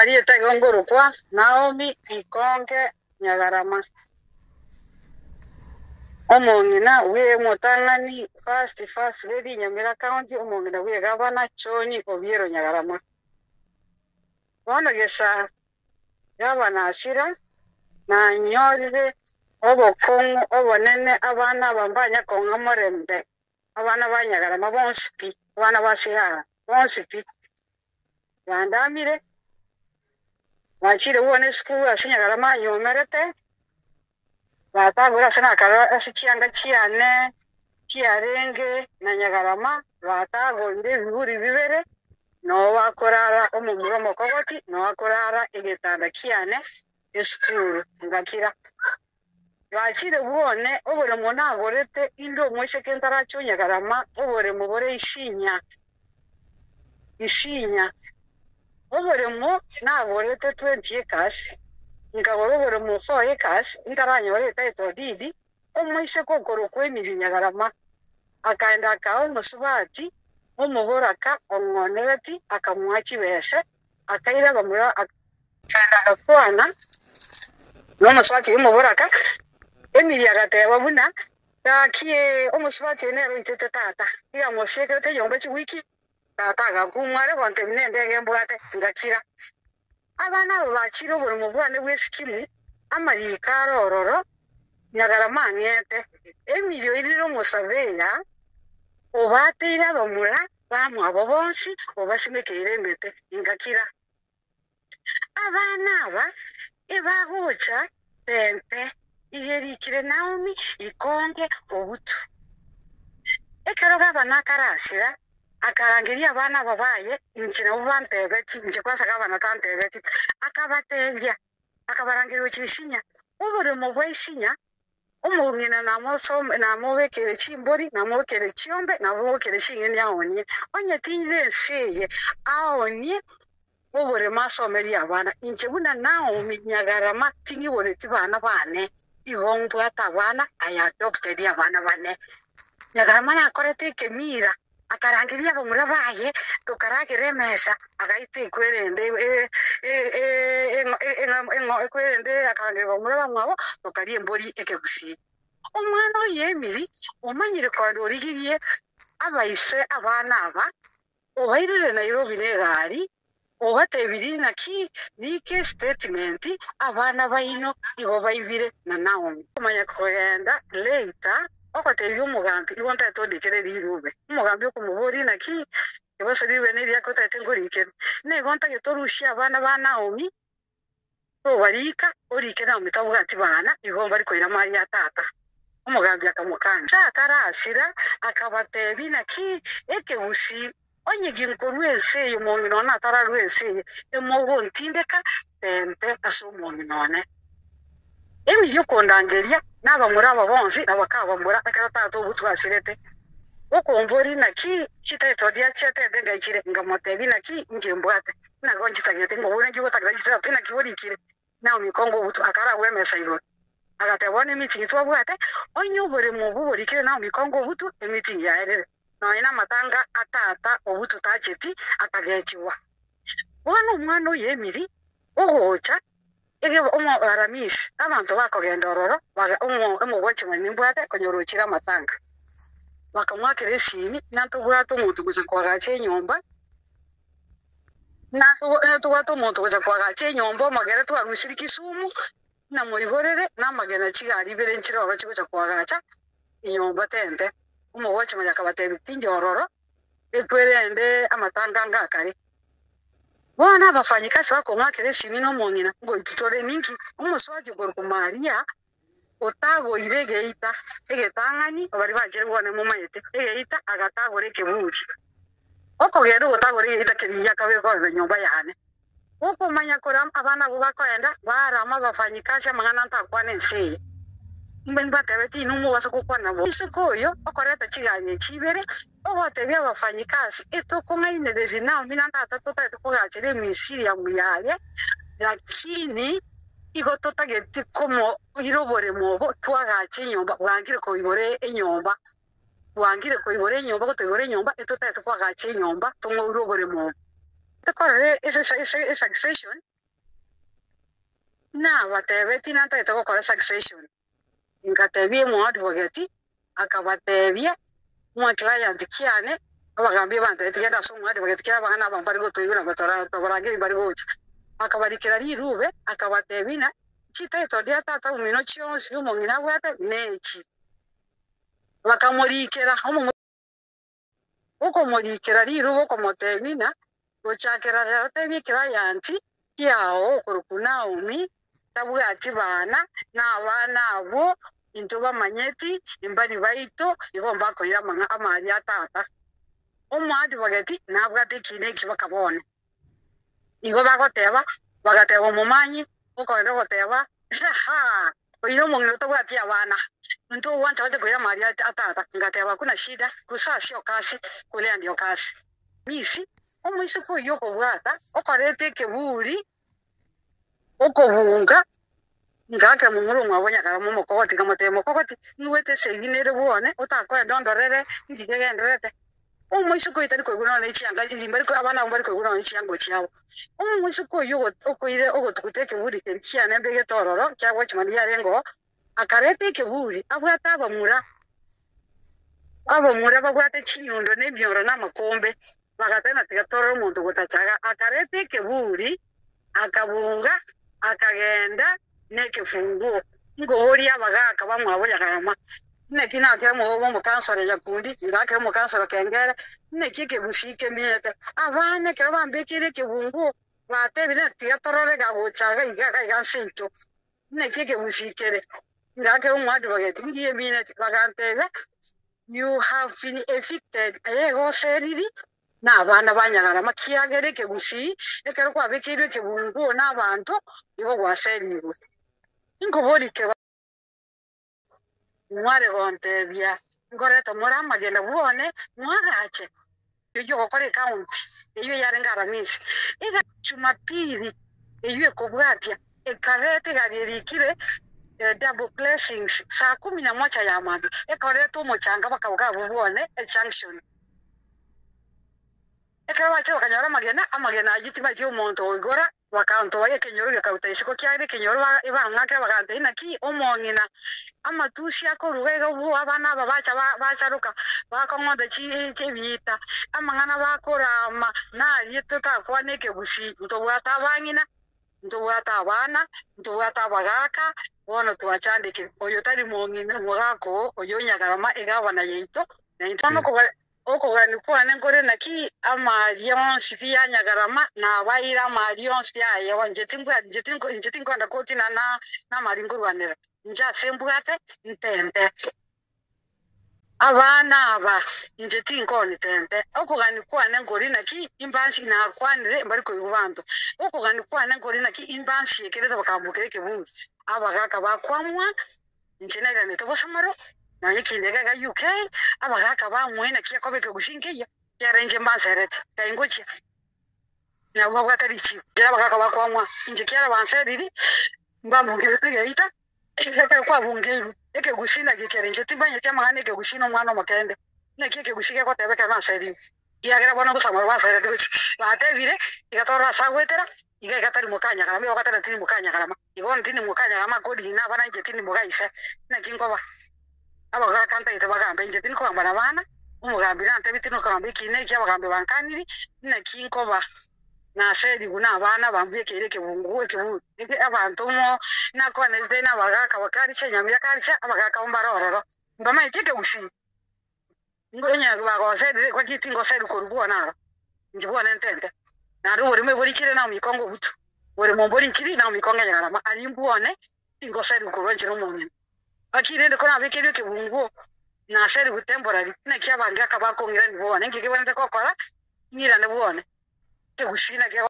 Maria Tagongoro kwa Naomi Ikonge Nyagarama. Omongina we motangani first lady Nyamira County omongina we Governor Choni Obiero Nyagarama. Wana gesa Governor Asira na nyorire obokongo obonene abana bambanya konga morembe. Abana banyagarama bonsipi, abana basiha bonsipi. Yandamire Wachire uone school asinyagarama nyomerete. Batagura sana karo asichianga chiane chiarenge na nyagarama batago ire biburi bibere no wakorara omumuro mokogoti no wakorara egetanda kiane school ngakira. Wachire uone obore mona agorete indo mwese kentara cho nyagarama obore mubore isinya obore mo na agorete 20 acres ngabore mo 4 acres ntaranyore title deed omwise kokoro kwemiri Nyagarama akaenda akaho musubati omugoraka ongonereti akamwachi bese akaira bamura akaenda akwana no musubati omugoraka emiri agateba buna takie omusubati enero itete tata iya mosekete yombe wiki tata gakumware konte minende ngembwate ngakira. Abana bachiro buri mubwane bwesikimu amarika ororo Nyagarama niete emilio iriro musabeya obateira bamura bamu abo bonsi obasimekere mbete ingakira. Abana aba ebagocha tempe igerikire Naomi Ikonge obutu ekero abana karasira akarangiria abana babaye inchina ubantebeti nje kwasa kabana tantebeti akabatebya akabarangiria ukisinya ubure mubwe isinya umurumina namubekere chimbori namubekere chiombe namubekere shingeni aonye onye tire seye aonye ubure masomeri abana inche buna Naomi Nyagarama tingi bure tibana bane ihombwa tabana ayadopted abana bane Nyagarama nakorete kemira akarangiria bamura baye tukaragire mesa agaite kwerende kwerende akarangiria bamura bamwabo tukarie mbori ekegusi omwana oyemiri omanyire kwando origirie abaise abana aba obairire Nairobi negari obatebiri naki nike statement abana baino igo baibire na Naomi omanya kugenda later okotebyo umugambi iwonta tondekere rirube umugambi okumubori naki ebasori beneri akotete ngorikere negonta getorushya abana ba Naomi obarika orike na mitabuga ati bana igomba rikoira mari ya tata umugambi akamukanga satarasira akabatebi naki ekegusi onyigi nkorwense yomongino na tararwense emogo ntindeka tempe asomonginone emilio kondangeria n'abamura aba bonsi abakabamura akatato obutwasirete okombori naki chitaitodia chatete ngachire ngamotebi naki njembwate nago nchitagete ngobone ngigotagera chitete naki borikire Naomi Ikonge obutu akara wemesa iro agatebone meeting twabwate onyo bore mubu borikire Naomi Ikonge obutu meeting yaerere no ina matanga atata obutu tacheti akagechiwa bona umwana oyemiri ogocha ege omo aramis abantu bakogenda ororo baga omo gwacho nimbwate konyorochira matanga bakamwakire simi nanto bwato muntu kuza kwagache nyomba nanto bwato muntu kuza kwagache nyomba magere twarushiri Kisumu na moigorere na magena chigari bere nchiro bacho kuza kwagacha inyomba tente omo gwacho manyakabatebi tinjororo ekwerende amatanga ngakari. Bona abafanyikazi bakomwakire simi no mongina ngo itutore ninki umuswaje gor kumaria otago iregeita egetangani abari bagere bone mu mayete egeita agatagore keburi okogero otagore egeita kiriya kabere ko nyomba yane uko manya koram abana bubakoenda barama abafanyikazi amangana ntakwane nse mbemba tabeti numu wasokukwana bo isikoyo okoreta chiganye chibere obotebya abafanyikazi etokomaine desde Naomi nantata tota tukogachire misiri ya muyaye lakini igo totageti como irobore mobo twagache nyomba wangire ko igore enyomba wangire ko igore enyomba ko tegore enyomba etota twagache nyomba tongo irobore mobo tekorere esa succession na batebe tina ntaite gukora succession ngatebie mu advocate akabatebia mu client kiane abagambye bante tigenda so mu advocate kya bana bambari gotoyura batora barangira bari gocha akabarikira rirube akabatebina chitaito dia tata umino chionsi umongina bwate nechi bakamurikira uko murikira rirube uko motebina gochakira rero tebikira yanti yao kurukuna umi tabwati bana n'abana abo into bamanyeti imbani baito igomba ko yamanga amari atata umwadi bagati nabwate kineki bakabone igo bagoteba bagateba umumanyi uko ndo goteba ha oino mungiro tabwati abana into wanta bate ko yamari atata ngateba kuna shida kusasho kasi kule ndio kasi misi omwisu ko yoko bwata okorete keburi okobunga ngake mumurungu abonya kala mumokoti kamotemo kokoti niwete seginere buone utakoya ndondorere ndigegenderete omwisu ko itari ko guno nechianga imbari ko abana mbari ko guno nechiango chiawo omwisu ko yugo okoire ogotukuteke buri kenchiane mbege tororo kyagwa chimani yarengo akarete keburi abwata abamura bagwate chinyundo nebyoro namakombe bagatena tigatoro umuntu gutachaga akarete keburi akabunga akagenda nekefunguo ngori abagaka bamwaboya kama nekina kemo bo mukansore yakundi ngake mukansore kengere nekike busike miete abane ke bambekire kebunguo batebine tigatorore gagochaga igaga gansinto nekike busikere ngake umwadi bageti ngiye mine bagantebe you have been evicted ayego seriri na abana banyagara makiyagere ke gusi ekero kwa bekirwe ke bungu n'abantu ibo gwaseribwe ingobori ke mware gontebya ngoreta murama genda buone mwarache iyo gokore county iyo yarengara misi ega Jumapili iyo kobwatia ekarete garirikire double blessings saa 11 ya madu ekoreta umuchanga bakabuga buone junction ekaba cyo kanyora amagena yitima cyo umuntu ogora wakanto waye kenyoro yakawutayishiko cyane kenyoro ibanga bagante inaki omongina amatushi akorugego bu abana bacharuka bakongoda chibita amangana bakorama na yitota kwaneke bushi ntobwata bangina ntobwata abana ntobwata bagaka wono twachandike oyo tari mongina mugako oyo nyagarama egabana yeito na intano ko okogani kwane ngore naki amarion sifia nyagarama na baira amarion sifia yawa njetingo ndakoti na maringurwanira nja sembwate ntente abana aba njetingo ntente okogani kwane ngore naki imbansi na kwanire mbari ko yubanto okogani kwane ngore naki imbansi yekereza bakambukire kebungu abagaka bakwamwa njenera netobosamaro na yikindega ga UK abagaka bamwena kiyakobeke gushinkiye yarenje mbaserete kaingochi na wabwatarichi jera abagaka bakwamwa nje kyara banseriri mbamungirete gaita ekeka kwa bungeru eke gusina gikerenje tibanye cyamahane ke gusina umwana makende nekike gusike ko tebeka banseriri yagera bona busamara banserete guchi batebire igatora sagwetera igatari mukanya kala miyo gatari tini mukanya kala igon tini mukanya kama kodi na bana nje tini mugaise na kingoba abagaka kanta ite bagambe nje tini ko bana bana umugambira ante bitino kambe kine kya bagambe bankaniri na kinkoba na sedi guna abana bambuye kereke bunguwe kebu ike abantu mo na ko neze na bagaka bakari cyanya mya kari cya abagaka umbarororo mbama itike gushi ngonya bago sedi kwa kitingo sedi ko rubuwa naro njibona ntende na ro uri mebori kire na mikongo butu uri mombori kire na mikongo nyarama ari mbuone tingo sedi ko ronjero munyene akire ndiko na bekere ke bungu na sedi butemporary na kyabanga kabako ngira ndibone ngike bonete kokora ngira ndibone ke gushina ke